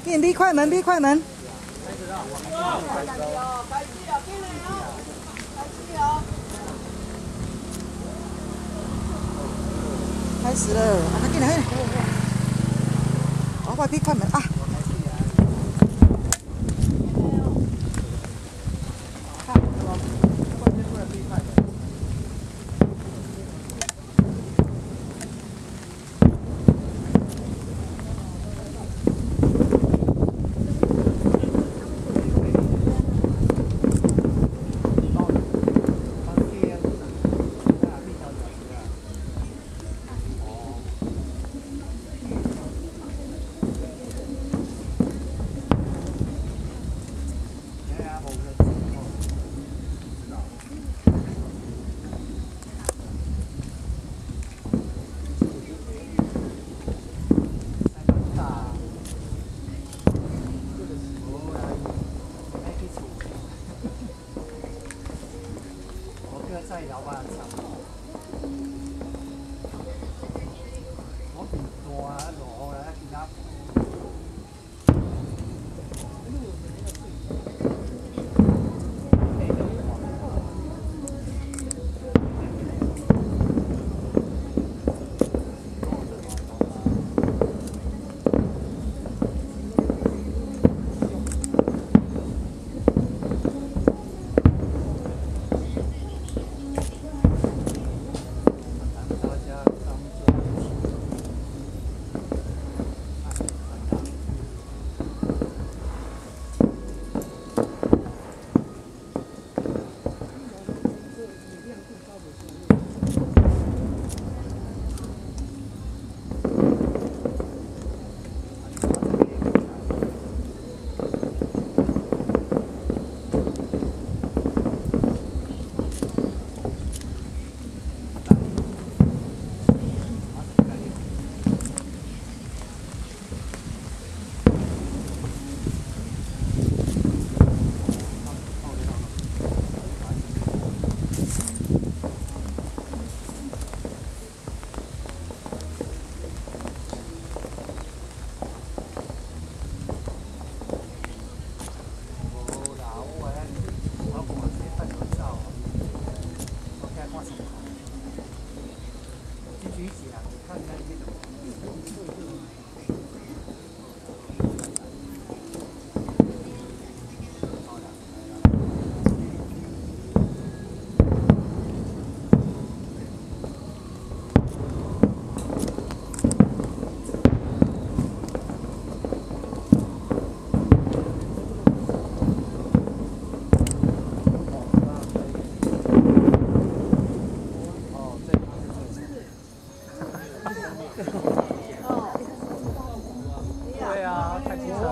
给你快门，快门。开始了，啊，快进来，快闭快门啊！再摇吧，差不多。我平大路来其他。对啊，太清楚了。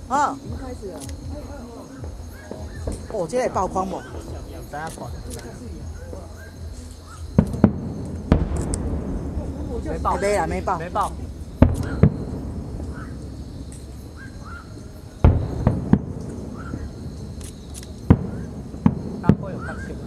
啊，已经开始了。哦，这个爆框无？等下看。没爆。没啊，没爆。没爆。它会有弹性吗？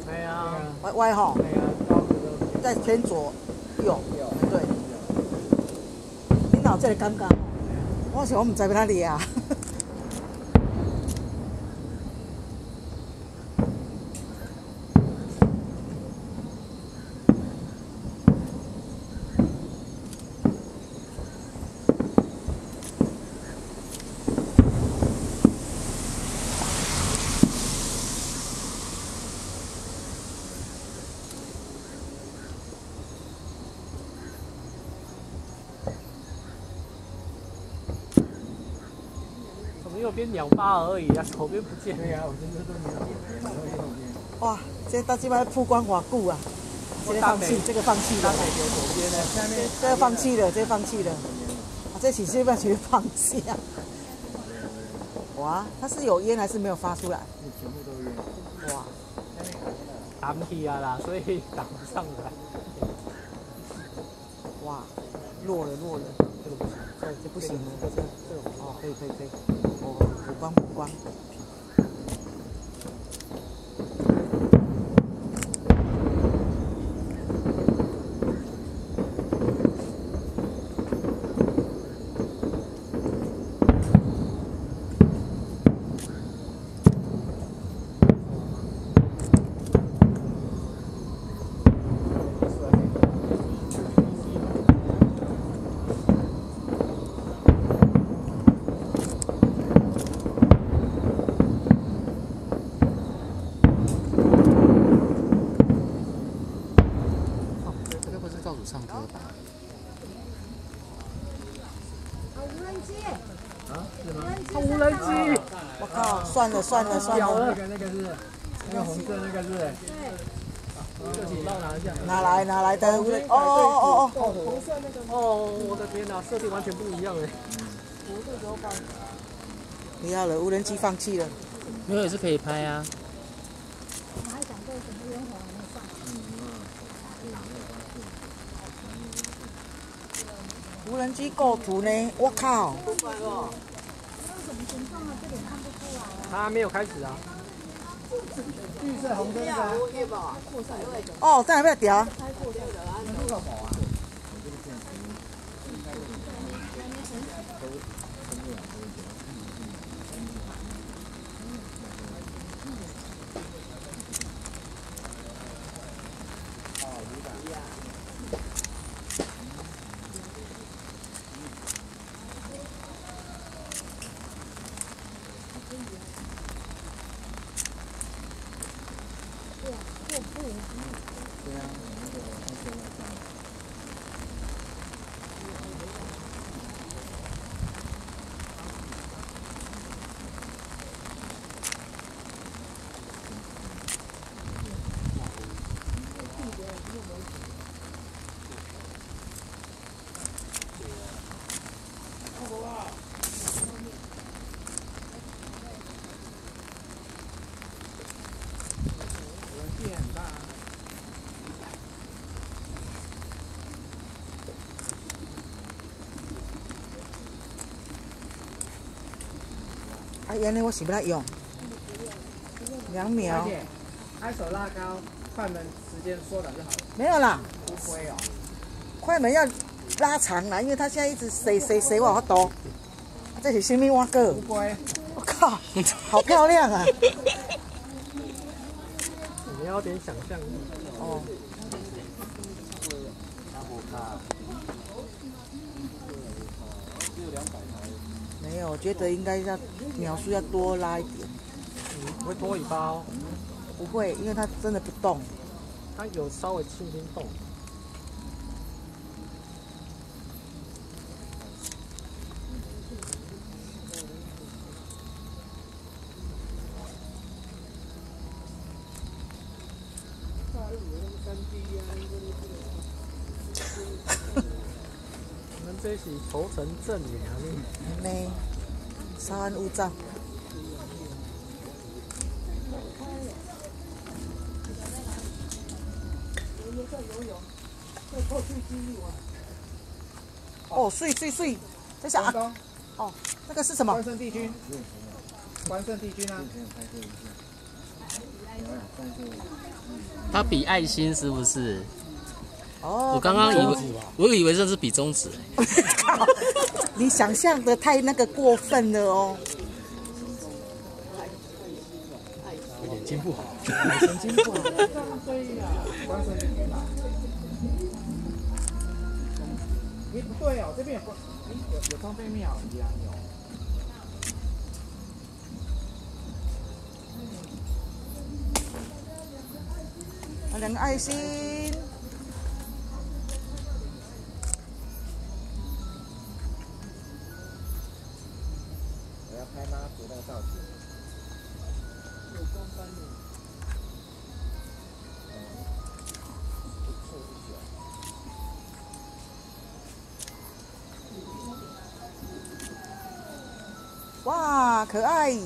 对啊，歪哈，再偏左右，对。你脑这里尴尬，我想我唔知要哪里啊。右边鸟巴而已啊，左边不见。对啊，我真的都没有。哇，这到这边曝光偌久啊！这个放弃，这个放弃了。左边呢？下面这个放弃了，这个放弃了。啊，这起是不要去放弃啊？哇，它是有烟还是没有发出来？全部都烟。哇，挡起啊啦，所以挡不上来。哇，落了。这个不行，这不行了，这哦，可以。哦，补光。上车吧。无人机。啊？是吗？无人机！我靠，算了。那个是那个红色那个是。对。这请帮我拿一下。拿来的无人。哦。红色那个。哦，我的天哪，设定完全不一样哎。不要了，无人机放弃了。没有也是可以拍啊。我们还想过什么烟火还没放。无人机构图呢？我靠！那什么形状啊？这里看不出来啊。它没有开始啊。绿色、红色的。哦，在哪边调？啊，原来我是不要用2秒。拍手拉高，快门时间缩短就好了。没有啦，不会哦。快门要拉长啦，因为它现在一直塞往我多。这是什么蛙哥？乌龟。我靠，好漂亮啊！你要点想象力。哦。没有，我觉得应该要秒数要多拉一点。不会拖尾巴哦。不会，因为它真的不动。它有稍微轻轻动。我们这是头城镇里呢，稍安勿躁。哦，水，这是啊，哦，那个是什么？关圣帝君。关圣帝君啊。它比爱心是不是？哦，我刚刚以为这是比中指。你想象的太那个过分了哦。眼睛不好，眼睛不好。关圣帝君啊。哎，不对哦，这边有张飞庙一样有。2个爱心。我要拍妈祖。哇，可爱。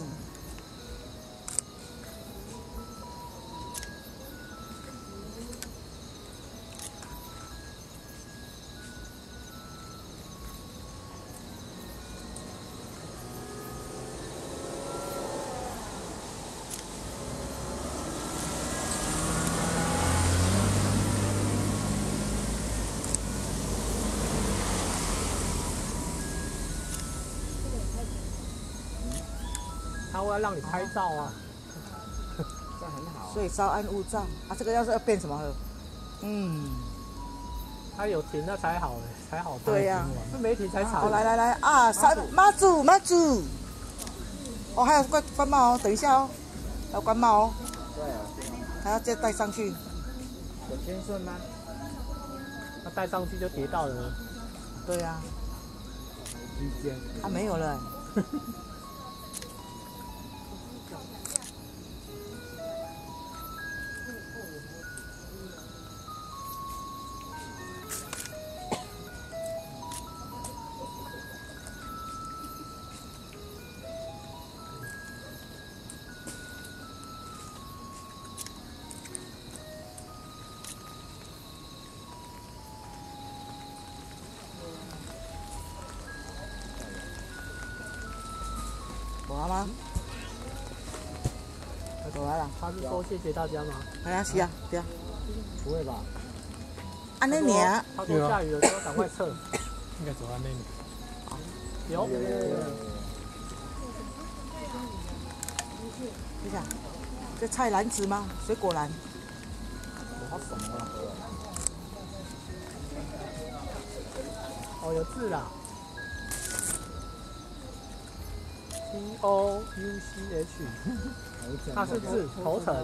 他会让你拍照啊，这很好。所以稍安勿躁啊，这个要变什么了？嗯，他有停那才好才好拍。对呀那没停才惨。好，来啊，妈祖。哦，还有关帽哦，等一下哦，还有关帽哦，对啊，还要再戴上去。有天顺吗？他戴上去就跌到了。对呀，之间。啊，没有了。我吗？走来了。他是说谢谢大家吗？哎呀，是啊，对啊。不会吧？安尼尔。他说下雨的时候赶快撤。应该走到那里。有。你看，这菜篮子吗？水果篮。好爽啊！哦，有字啦。TOUCH， 它是字，头城。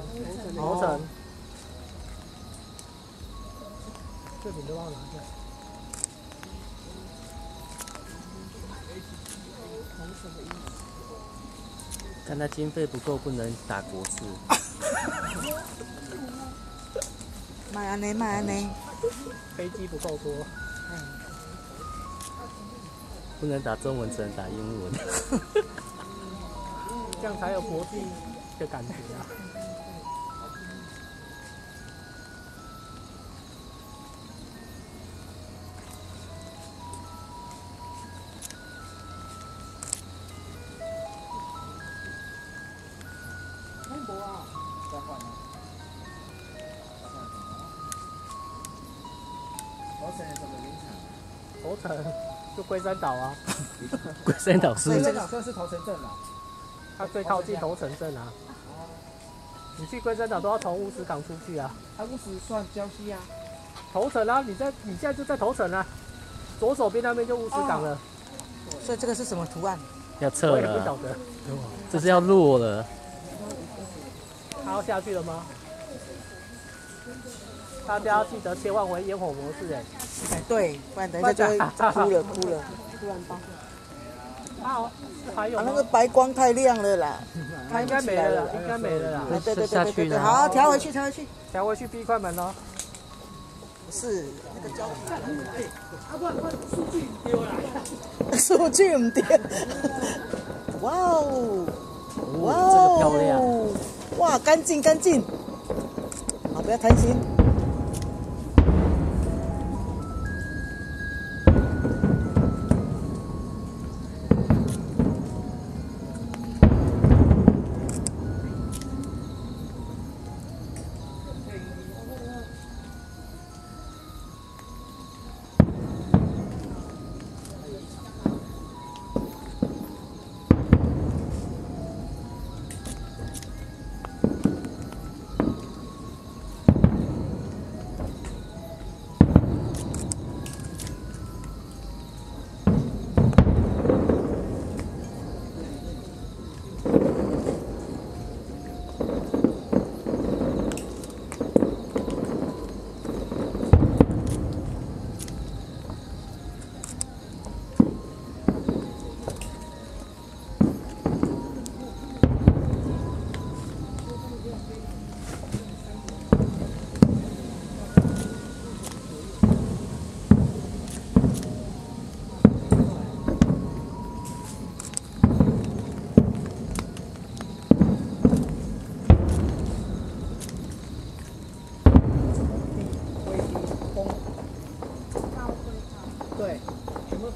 这饼都帮我拿下。看他经费不够，不能打国字。卖安尼。飞机不够多。不能打中文，只能打英文。这样才有国际的感觉啊！再换吗？头城有什么名产？头城就龟山岛啊，龟山岛是这是头城镇啊。它最靠近头城镇啊。你去龟山岛都要从乌石港出去啊。它乌石算礁溪啊。头城啊，你现在就在头城啊，左手边那边就乌石港了。所以这个是什么图案？要撤我也不晓了，得。这是要落了。它要下去了吗？大家要记得切换回烟火模式哎，对，不然等一下就会哭了。突然爆。好，还有啊，那个白光太亮了啦。它应该没了啦，应该没了啦。啊，对，下去了好，调回去。调回去闭快门哦。是那个胶数据唔对。哇哦，这个漂亮。哇，干净。好，不要贪心。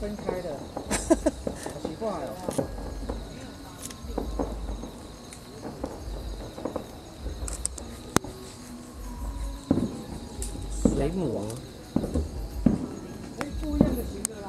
分开的，好奇怪哦。水母。不一样的型的啦。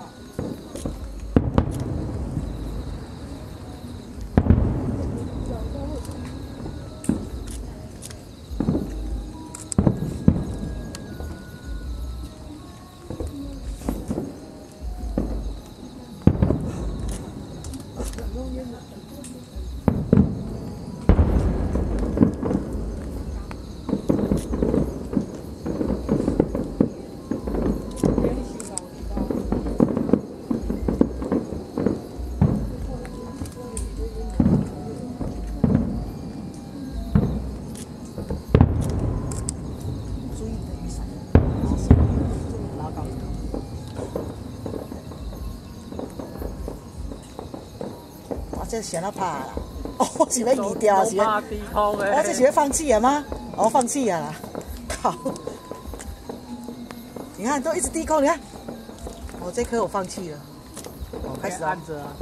注意你的雨伞，拿线拉高。哇，这想到怕啦！哦，我是要移掉，是要，怕低空诶。我这是要放弃了吗？哦，放弃了啦！靠！你看都一直低空，你看，哦，这颗我放弃了。哦，开始啊！按着啊。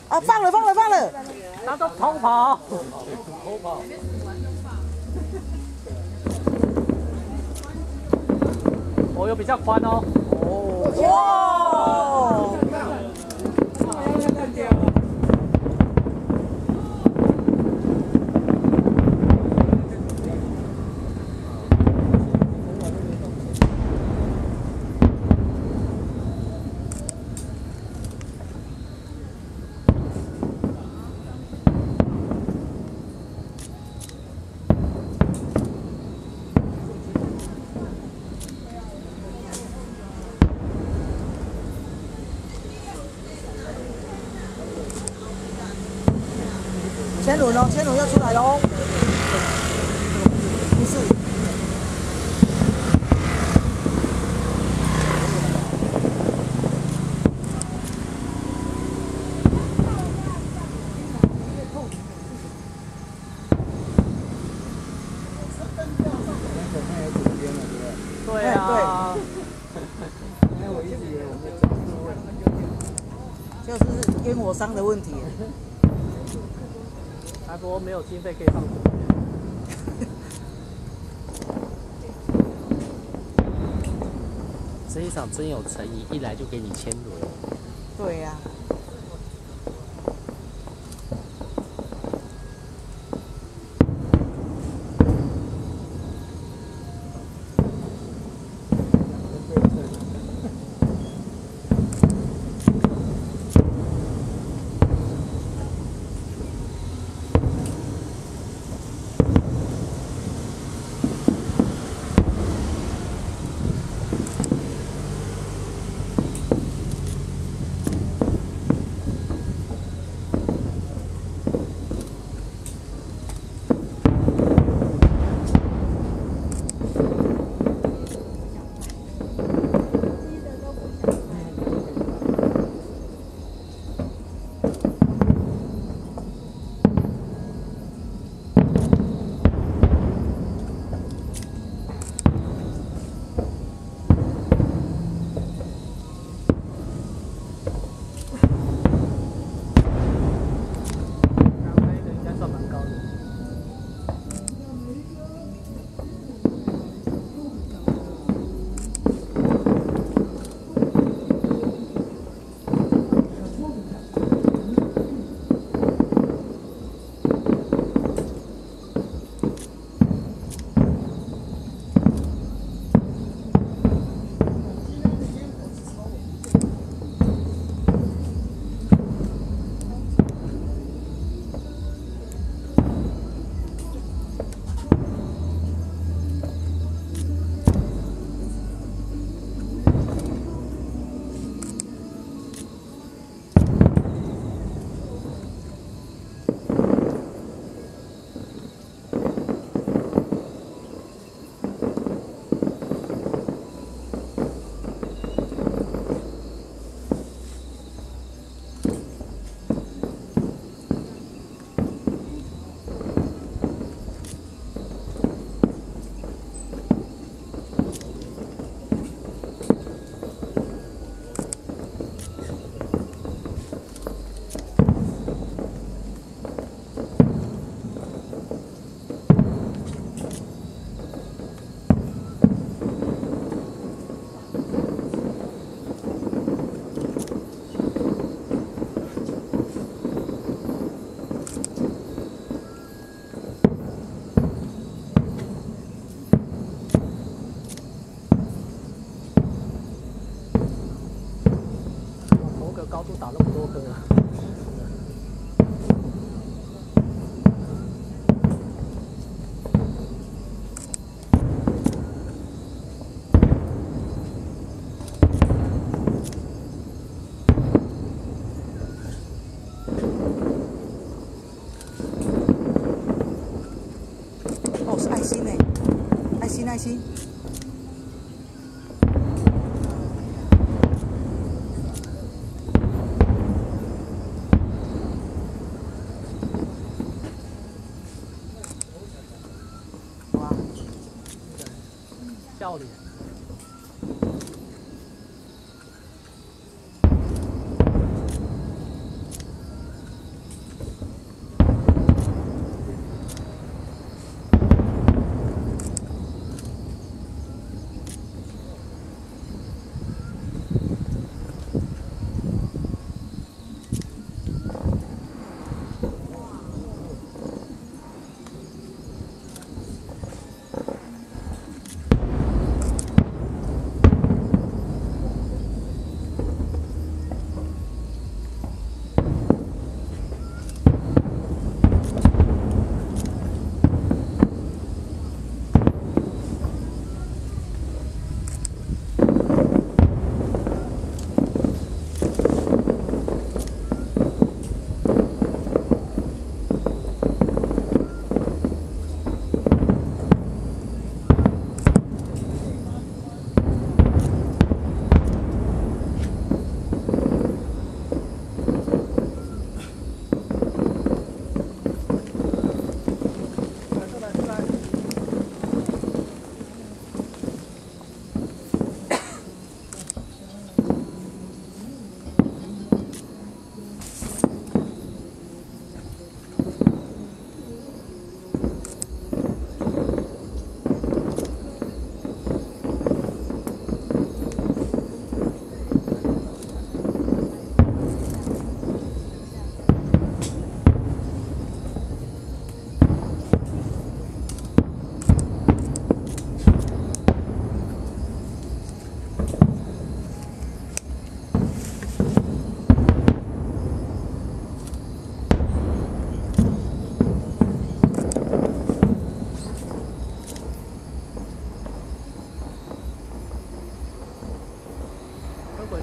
啊，放了，放了，放了。他都偷跑。哦，有比较宽哦。哇！轮哦，千轮要出来了哦。不是。对啊，我一直以为我们的角度问题。就是烟火商的问题。他说没有经费可以放火。这一场真有诚意，一来就给你签轮。对呀、高度打那么多颗啊！哦，是爱心呢，爱心爱心。哇，笑脸。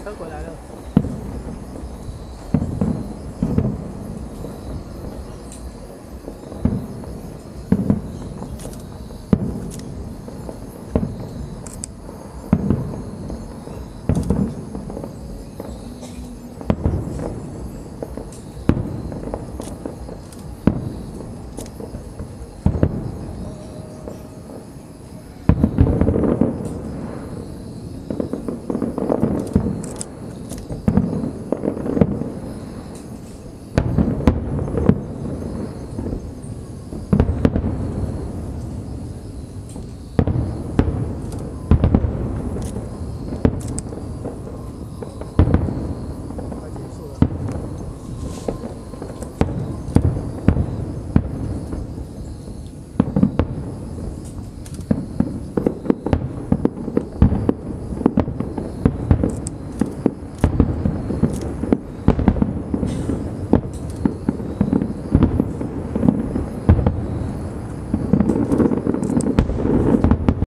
车回来了。